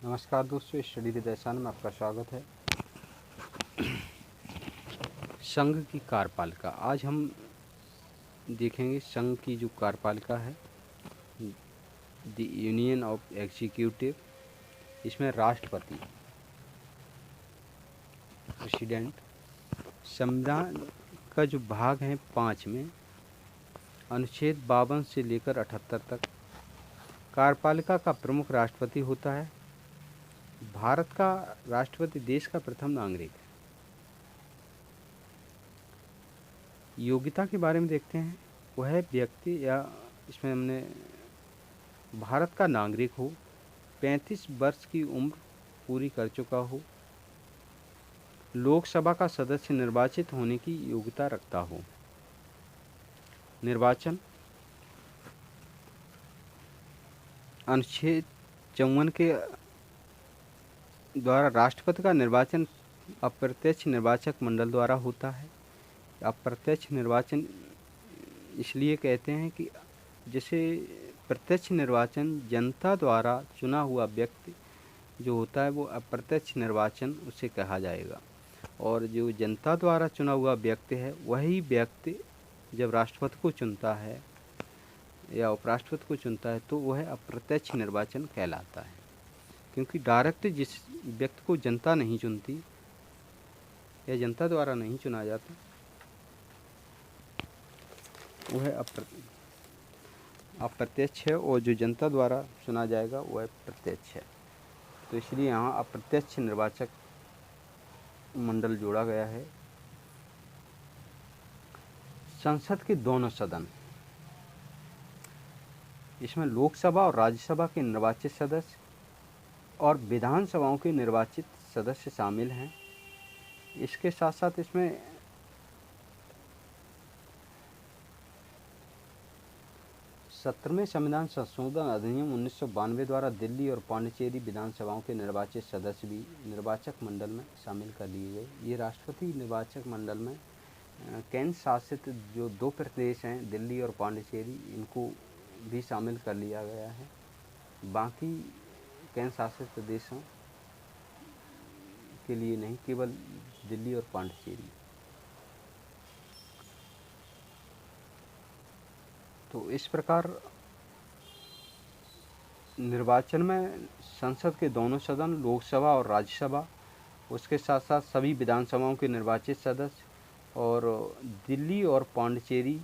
नमस्कार दोस्तों, study with एहसान में आपका स्वागत है। संघ की कार्यपालिका आज हम देखेंगे। संघ की जो कार्यपालिका है, द यूनियन ऑफ एग्जीक्यूटिव, इसमें राष्ट्रपति, प्रेसिडेंट, संविधान का जो भाग है 5 में, अनुच्छेद 52 से लेकर 78 तक कार्यपालिका का प्रमुख राष्ट्रपति होता है। भारत का राष्ट्रपति देश का प्रथम नागरिक है। योग्यता के बारे में देखते हैं। वह व्यक्ति या इसमें हमने भारत का नागरिक हो, 35 वर्ष की उम्र पूरी कर चुका हो, लोकसभा का सदस्य निर्वाचित होने की योग्यता रखता हो। निर्वाचन अनुच्छेद 54 के द्वारा राष्ट्रपति का निर्वाचन अप्रत्यक्ष निर्वाचक मंडल द्वारा होता है। अप्रत्यक्ष निर्वाचन इसलिए कहते हैं कि जैसे प्रत्यक्ष निर्वाचन जनता द्वारा चुना हुआ व्यक्ति जो होता है वो अप्रत्यक्ष निर्वाचन उसे कहा जाएगा, और जो जनता द्वारा चुना हुआ व्यक्ति है वही व्यक्ति जब राष्ट्रपति को चुनता है या उपराष्ट्रपति को चुनता है तो वह अप्रत्यक्ष निर्वाचन कहलाता है। क्योंकि डायरेक्ट जिस व्यक्ति को जनता नहीं चुनती या जनता द्वारा नहीं चुना जाता वह अप्रत्यक्ष है, और जो जनता द्वारा चुना जाएगा वह प्रत्यक्ष है। तो इसलिए यहाँ अप्रत्यक्ष निर्वाचक मंडल जोड़ा गया है। संसद के दोनों सदन, इसमें लोकसभा और राज्यसभा के निर्वाचित सदस्य और विधानसभाओं के निर्वाचित सदस्य शामिल हैं। इसके साथ साथ इसमें सत्रहवें संविधान संशोधन अधिनियम 1992 द्वारा दिल्ली और पांडिचेरी विधानसभाओं के निर्वाचित सदस्य भी निर्वाचक मंडल में शामिल कर लिए गए। ये राष्ट्रपति निर्वाचक मंडल में केंद्र शासित जो 2 प्रदेश हैं, दिल्ली और पांडिचेरी, इनको भी शामिल कर लिया गया है। बाकी केंद्र शासित प्रदेशों के लिए नहीं, केवल दिल्ली और पांडिचेरी। तो इस प्रकार निर्वाचन में संसद के दोनों सदन, लोकसभा और राज्यसभा, उसके साथ साथ सभी विधानसभाओं के निर्वाचित सदस्य और दिल्ली और पांडिचेरी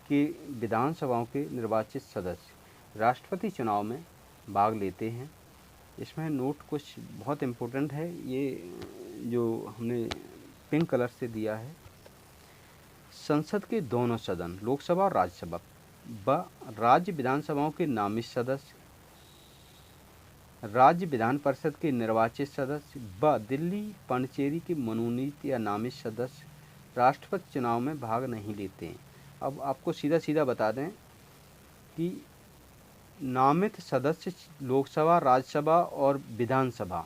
के विधानसभाओं के निर्वाचित सदस्य राष्ट्रपति चुनाव में भाग लेते हैं। इसमें नोट कुछ बहुत इम्पोर्टेंट है, ये जो हमने पिंक कलर से दिया है। संसद के दोनों सदन, लोकसभा और राज्यसभा, राज्य विधानसभाओं के नामित सदस्य, राज्य विधान परिषद के निर्वाचित सदस्य व दिल्ली पांडिचेरी के मनोनीत या नामित सदस्य राष्ट्रपति चुनाव में भाग नहीं लेते हैं। अब आपको सीधा सीधा बता दें कि नामित सदस्य लोकसभा, राज्यसभा और विधानसभा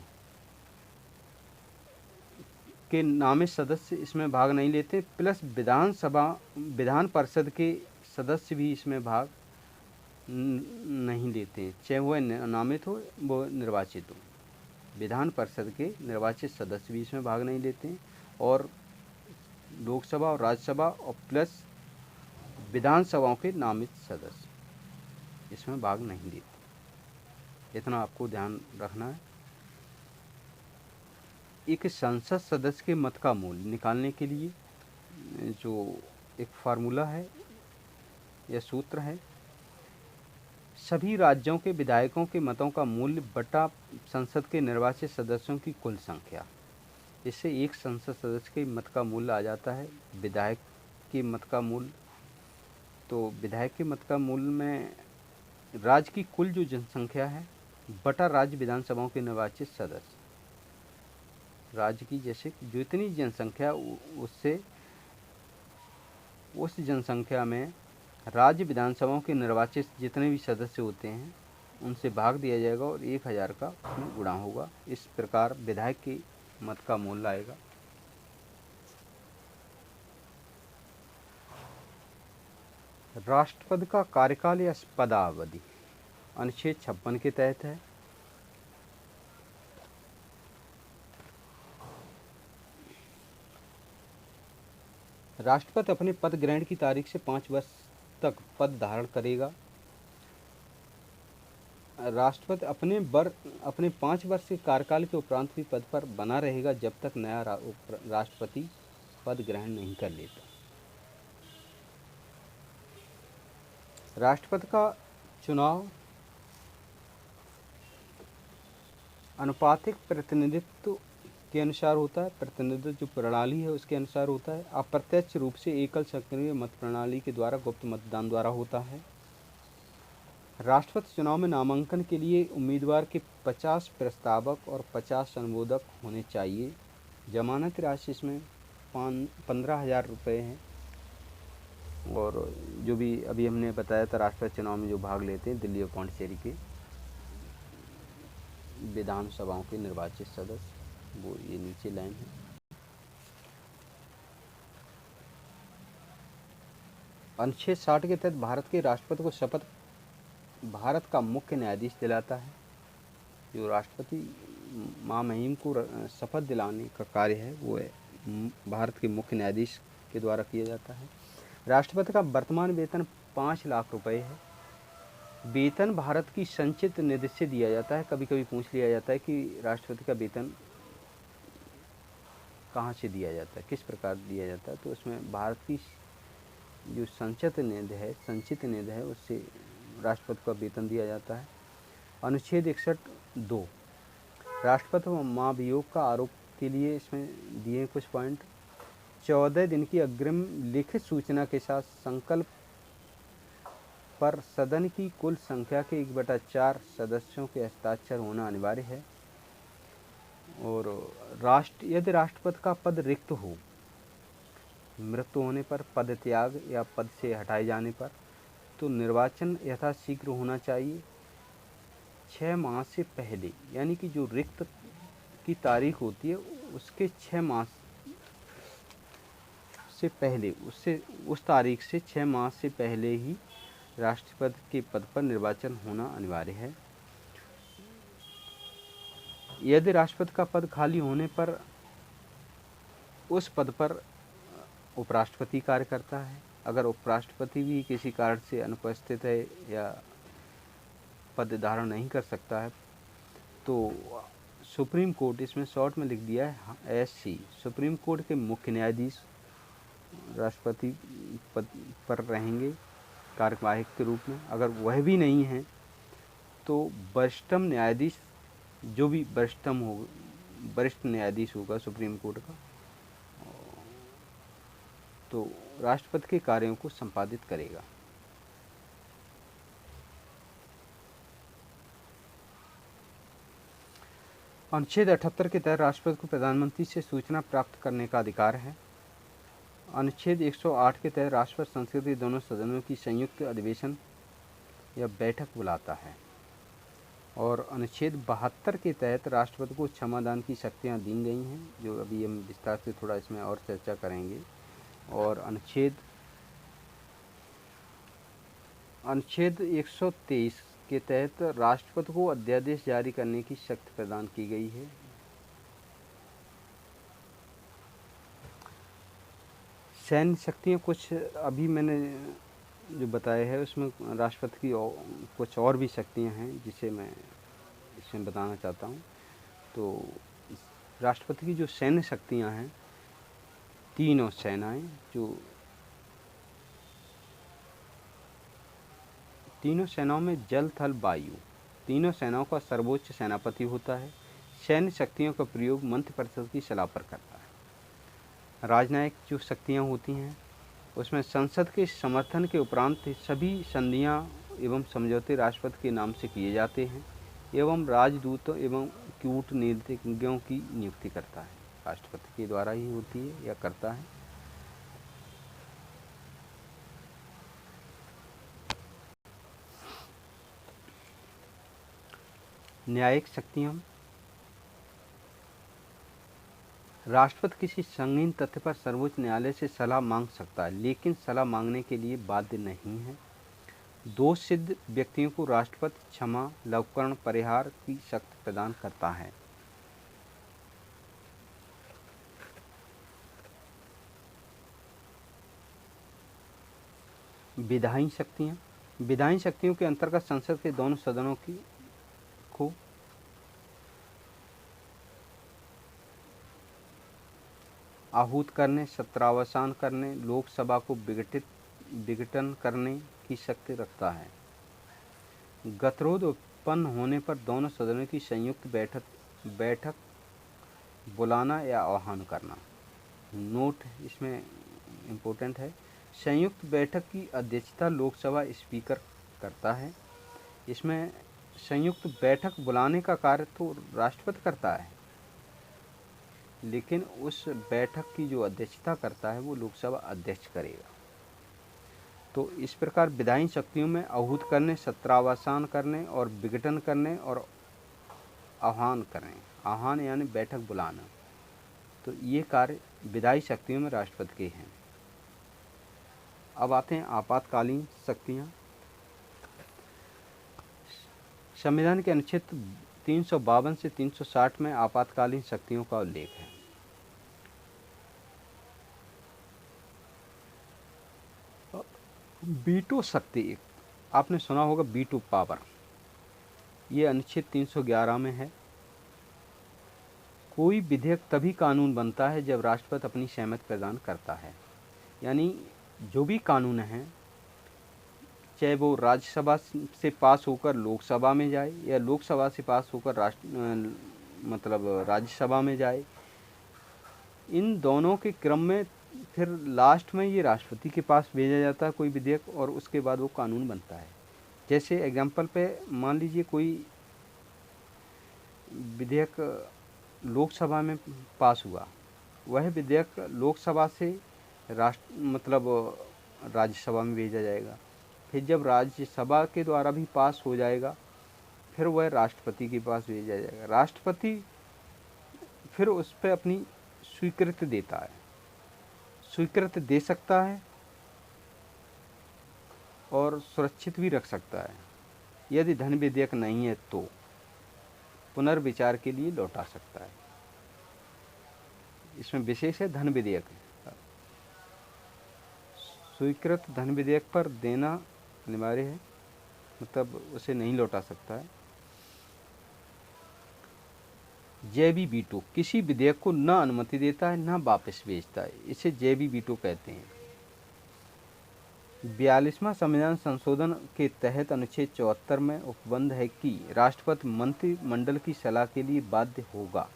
के नामित सदस्य इसमें भाग नहीं लेते, प्लस विधान परिषद के सदस्य भी इसमें भाग नहीं लेते हैं, चाहे वह नामित हो वो निर्वाचित हो। विधान परिषद के निर्वाचित सदस्य भी इसमें भाग नहीं लेते हैं, और लोकसभा और राज्यसभा और प्लस विधानसभाओं के नामित सदस्य इसमें भाग नहीं लेते। इतना आपको ध्यान रखना है। एक संसद सदस्य के मत का मूल्य निकालने के लिए जो एक फार्मूला है या सूत्र है, सभी राज्यों के विधायकों के मतों का मूल्य बटा संसद के निर्वाचित सदस्यों की कुल संख्या। इससे एक संसद सदस्य के मत का मूल्य आ जाता है विधायक के मत का मूल्य। तो विधायक के मत का मूल्य में राज्य की कुल जो जनसंख्या है बटा राज्य विधानसभाओं के निर्वाचित सदस्य, राज्य की जैसे जो इतनी जनसंख्या उससे उस जनसंख्या में राज्य विधानसभाओं के निर्वाचित जितने भी सदस्य होते हैं उनसे भाग दिया जाएगा और 1000 का उसमें गुणा होगा। इस प्रकार विधायक के मत का मूल्य आएगा। राष्ट्रपति का कार्यकाल या पदावधि अनुच्छेद 56 के तहत है। राष्ट्रपति अपने पद ग्रहण की तारीख से 5 वर्ष तक पद धारण करेगा। राष्ट्रपति अपने 5 वर्ष के कार्यकाल के उपरांत भी पद पर बना रहेगा जब तक नया राष्ट्रपति पद ग्रहण नहीं कर लेता। राष्ट्रपति का चुनाव अनुपातिक प्रतिनिधित्व के अनुसार होता है। प्रतिनिधित्व जो प्रणाली है उसके अनुसार होता है। अप्रत्यक्ष रूप से एकल सक्रिय मत प्रणाली के द्वारा गुप्त मतदान द्वारा होता है। राष्ट्रपति चुनाव में नामांकन के लिए उम्मीदवार के 50 प्रस्तावक और 50 अनुमोदक होने चाहिए। जमानत राशि इसमें 15,000 रुपये है। और जो भी अभी हमने बताया था, राष्ट्रपति चुनाव में जो भाग लेते हैं दिल्ली और पांडिचेरी के विधानसभाओं के निर्वाचित सदस्य, वो ये नीचे लाइन है। अनुच्छेद 60 के तहत भारत के राष्ट्रपति को शपथ भारत का मुख्य न्यायाधीश दिलाता है। जो राष्ट्रपति महामहिम को शपथ दिलाने का कार्य है वो भारत के मुख्य न्यायाधीश के द्वारा किया जाता है। राष्ट्रपति का वर्तमान वेतन 5 लाख रुपए है। वेतन भारत की संचित निधि से दिया जाता है। कभी कभी पूछ लिया जाता है कि राष्ट्रपति का वेतन कहाँ से दिया जाता है, किस प्रकार दिया जाता है, तो उसमें भारत की जो संचित निधि है उससे राष्ट्रपति का वेतन दिया जाता है। अनुच्छेद 61(2) राष्ट्रपति महाभियोग का आरोप के लिए इसमें दिए कुछ पॉइंट। 14 दिन की अग्रिम लिखित सूचना के साथ संकल्प पर सदन की कुल संख्या के 1/4 सदस्यों के हस्ताक्षर होना अनिवार्य है। और यदि राष्ट्रपति का पद रिक्त हो, मृत्यु होने पर, पद त्याग या पद से हटाए जाने पर, तो निर्वाचन यथाशीघ्र होना चाहिए 6 माह से पहले। यानी कि जो रिक्त की तारीख होती है उसके 6 माह से पहले, उस तारीख से 6 माह से पहले ही राष्ट्रपति के पद पर निर्वाचन होना अनिवार्य है। यदि राष्ट्रपति का पद खाली होने पर उस पद पर उपराष्ट्रपति कार्य करता है। अगर उपराष्ट्रपति भी किसी कारण से अनुपस्थित है या पद धारण नहीं कर सकता है तो सुप्रीम कोर्ट, इसमें शॉर्ट में लिख दिया है SC, सुप्रीम कोर्ट के मुख्य न्यायाधीश राष्ट्रपति पद पर रहेंगे कार्यवाहक के रूप में। अगर वह भी नहीं है तो वरिष्ठतम न्यायाधीश, जो भी वरिष्ठ न्यायाधीश होगा सुप्रीम कोर्ट का, तो राष्ट्रपति के कार्यों को संपादित करेगा। अनुच्छेद 78 के तहत राष्ट्रपति को प्रधानमंत्री से सूचना प्राप्त करने का अधिकार है। अनुच्छेद 108 के तहत राष्ट्रपति संसद के दोनों सदनों की संयुक्त अधिवेशन या बैठक बुलाता है। और अनुच्छेद 72 के तहत राष्ट्रपति को क्षमादान की शक्तियाँ दी गई हैं, जो अभी हम विस्तार से थोड़ा इसमें और चर्चा करेंगे। और अनुच्छेद 123 के तहत राष्ट्रपति को अध्यादेश जारी करने की शक्ति प्रदान की गई है। सैन्य शक्तियाँ कुछ अभी मैंने जो बताया है उसमें राष्ट्रपति की कुछ और भी शक्तियाँ हैं जिसे मैं इसमें बताना चाहता हूँ। तो राष्ट्रपति की जो सैन्य शक्तियाँ हैं, तीनों सेनाएं, जो तीनों सेनाओं में जल, थल, वायु, तीनों सेनाओं का सर्वोच्च सेनापति होता है। सैन्य शक्तियों का प्रयोग मंत्रिपरिषद की सलाह पर करता है। राजनयिक जो शक्तियाँ होती हैं उसमें संसद के समर्थन के उपरांत सभी संधियाँ एवं समझौते राष्ट्रपति के नाम से किए जाते हैं एवं राजदूतों एवं कूटनीतिज्ञों की नियुक्ति करता है। राष्ट्रपति के द्वारा ही होती है या करता है। न्यायिक शक्तियाँ, राष्ट्रपति किसी संगीन तथ्य पर सर्वोच्च न्यायालय से सलाह मांग सकता है, लेकिन सलाह मांगने के लिए बाध्य नहीं है। दोष सिद्ध व्यक्तियों को राष्ट्रपति क्षमा, लवकरण, परिहार की शक्ति प्रदान करता है। विधायी शक्तियाँ। विधायी शक्तियों के अंतर्गत संसद के दोनों सदनों को आहूत करने, सत्रावसान करने, लोकसभा को विघटन करने की शक्ति रखता है। गतिरोध उत्पन्न होने पर दोनों सदनों की संयुक्त बैठक बुलाना या आह्वान करना। नोट इसमें इम्पोर्टेंट है, संयुक्त बैठक की अध्यक्षता लोकसभा स्पीकर करता है। इसमें संयुक्त बैठक बुलाने का कार्य तो राष्ट्रपति करता है, लेकिन उस बैठक की जो अध्यक्षता करता है वो लोकसभा अध्यक्ष करेगा। तो इस प्रकार विधायी शक्तियों में आहूत करने, सत्रावसान करने और विघटन करने और आह्वान करने, आह्वान यानी बैठक बुलाना, तो ये कार्य विधायी शक्तियों में राष्ट्रपति के हैं। अब आते हैं आपातकालीन शक्तियाँ। संविधान के अनुच्छेद 352 से 360 में आपातकालीन शक्तियों का उल्लेख है। वीटो शक्ति, आपने सुना होगा वीटो पावर, ये अनुच्छेद 311 में है। कोई विधेयक तभी कानून बनता है जब राष्ट्रपति अपनी सहमति प्रदान करता है। यानी जो भी कानून है, चाहे वो राज्यसभा से पास होकर लोकसभा में जाए या लोकसभा से पास होकर राज्यसभा में जाए, इन दोनों के क्रम में फिर लास्ट में ये राष्ट्रपति के पास भेजा जाता है कोई विधेयक, और उसके बाद वो कानून बनता है। जैसे एग्जाम्पल पे मान लीजिए कोई विधेयक लोकसभा में पास हुआ, वह विधेयक लोकसभा से राज्यसभा में भेजा जाएगा। फिर जब राज्यसभा के द्वारा भी पास हो जाएगा, फिर वह राष्ट्रपति के पास भेजा जाएगा। राष्ट्रपति फिर उस पर अपनी स्वीकृति देता है, स्वीकृति दे सकता है और सुरक्षित भी रख सकता है। यदि धन विधेयक नहीं है तो पुनर्विचार के लिए लौटा सकता है। इसमें विशेष है धन विधेयक, स्वीकृत धन विधेयक पर देना अनिवार्य है, मतलब उसे नहीं लौटा सकता है। जैवी वीटो, किसी विधेयक को न अनुमति देता है न वापस भेजता है, इसे जैवी वीटो कहते हैं। 42वां संविधान संशोधन के तहत अनुच्छेद 74 में उपबंध है कि राष्ट्रपति मंत्रिमंडल की सलाह के लिए बाध्य होगा।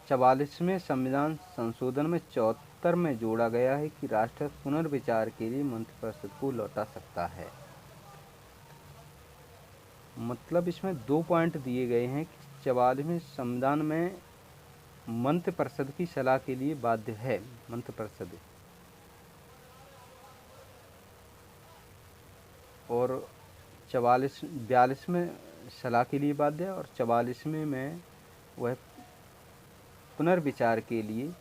44वें संविधान संशोधन में 74 में जोड़ा गया है कि राष्ट्रपति पुनर्विचार के लिए मंत्रिपरिषद को लौटा सकता है। मतलब इसमें 2 पॉइंट दिए गए हैं कि 44वें संविधान में मंत्रिपरिषद की सलाह के लिए बाध्य है मंत्रिपरिषद, और 42 में सलाह के लिए बाध्य है, और 44वें में वह पुनर्विचार के लिए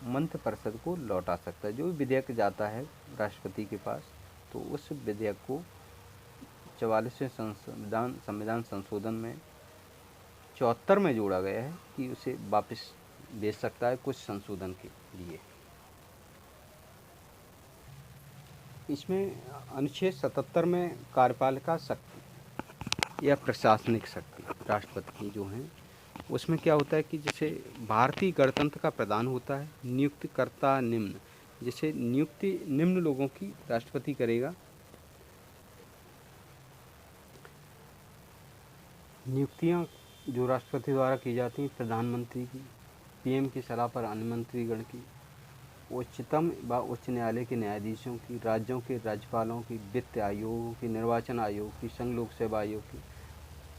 मंत्रिपरिषद को लौटा सकता है। जो विधेयक जाता है राष्ट्रपति के पास, तो उस विधेयक को 44वें संविधान संशोधन में 74 में जोड़ा गया है कि उसे वापस भेज सकता है कुछ संशोधन के लिए। इसमें अनुच्छेद 77 में कार्यपालिका शक्ति या प्रशासनिक शक्ति राष्ट्रपति की जो हैं, उसमें क्या होता है कि जैसे भारतीय गणतंत्र का प्रदान होता है, नियुक्तिकर्ता निम्न, जैसे नियुक्ति निम्न लोगों की राष्ट्रपति करेगा। नियुक्तियां जो राष्ट्रपति द्वारा की जाती हैं, प्रधानमंत्री की, पीएम की सलाह पर अन्य मंत्रीगण की, उच्चतम व उच्च न्यायालय के न्यायाधीशों की, राज्यों के राज्यपालों की, वित्त आयोगों की, निर्वाचन आयोग की, संघ लोक सेवा आयोग की,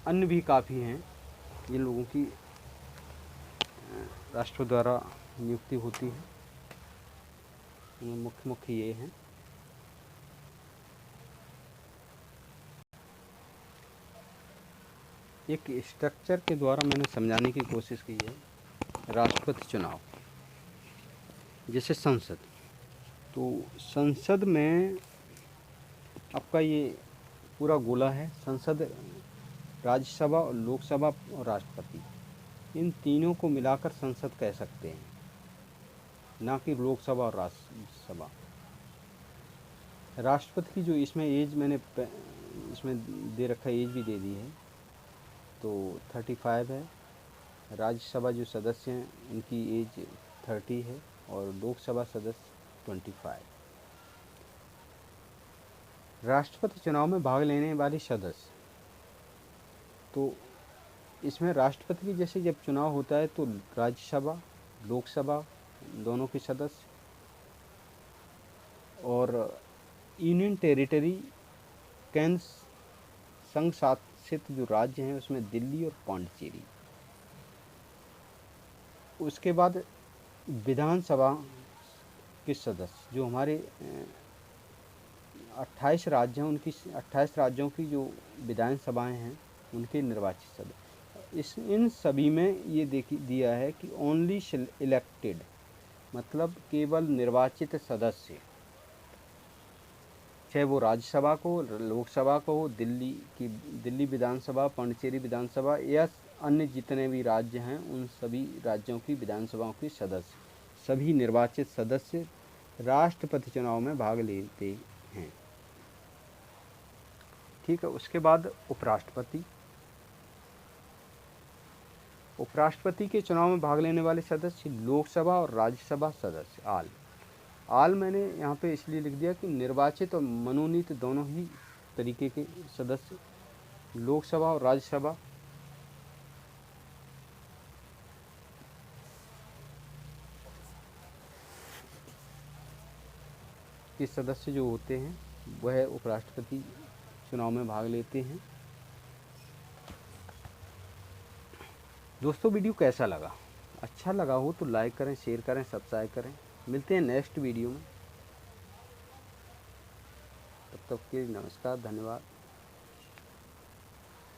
अन्य भी काफ़ी हैं, ये लोगों की राष्ट्र द्वारा नियुक्ति होती है। मुख्य ये हैं। एक स्ट्रक्चर के द्वारा मैंने समझाने की कोशिश की है। राष्ट्रपति चुनाव, जैसे संसद, तो संसद में आपका ये पूरा गोला है। संसद, राज्यसभा और लोकसभा और राष्ट्रपति, इन तीनों को मिलाकर संसद कह सकते हैं, ना कि लोकसभा और राज्यसभा। राष्ट्रपति की जो इसमें एज मैंने इसमें दे रखा है, एज भी दे दी है, तो 35 है। राज्यसभा जो सदस्य हैं उनकी एज 30 है और लोकसभा सदस्य 25। राष्ट्रपति चुनाव में भाग लेने वाले सदस्य, तो इसमें राष्ट्रपति की जैसे जब चुनाव होता है तो राज्यसभा लोकसभा दोनों के सदस्य और यूनियन टेरिटरी केंद्र संघ शासित जो राज्य हैं उसमें दिल्ली और पांडिचेरी। उसके बाद विधानसभा के सदस्य जो हमारे 28 राज्य हैं, उनकी 28 राज्यों की जो विधानसभाएं हैं उनके निर्वाचित सदस्य। इन सभी में ये दिया है कि ओनली इलेक्टेड, मतलब केवल निर्वाचित सदस्य, चाहे वो राज्यसभा को, लोकसभा को, दिल्ली विधानसभा, पांडिचेरी विधानसभा या अन्य जितने भी राज्य हैं उन सभी राज्यों की विधानसभाओं के सदस्य, सभी निर्वाचित सदस्य राष्ट्रपति चुनाव में भाग लेते हैं। ठीक है। उसके बाद उपराष्ट्रपति के चुनाव में भाग लेने वाले सदस्य लोकसभा और राज्यसभा सदस्य। आल मैंने यहाँ पे इसलिए लिख दिया कि निर्वाचित और मनोनीत दोनों ही तरीके के सदस्य लोकसभा और राज्यसभा के सदस्य जो होते हैं वह उपराष्ट्रपति चुनाव में भाग लेते हैं। दोस्तों वीडियो कैसा लगा? अच्छा लगा हो तो लाइक करें, शेयर करें, सब्सक्राइब करें। मिलते हैं नेक्स्ट वीडियो में। तब तक के लिए नमस्कार, धन्यवाद।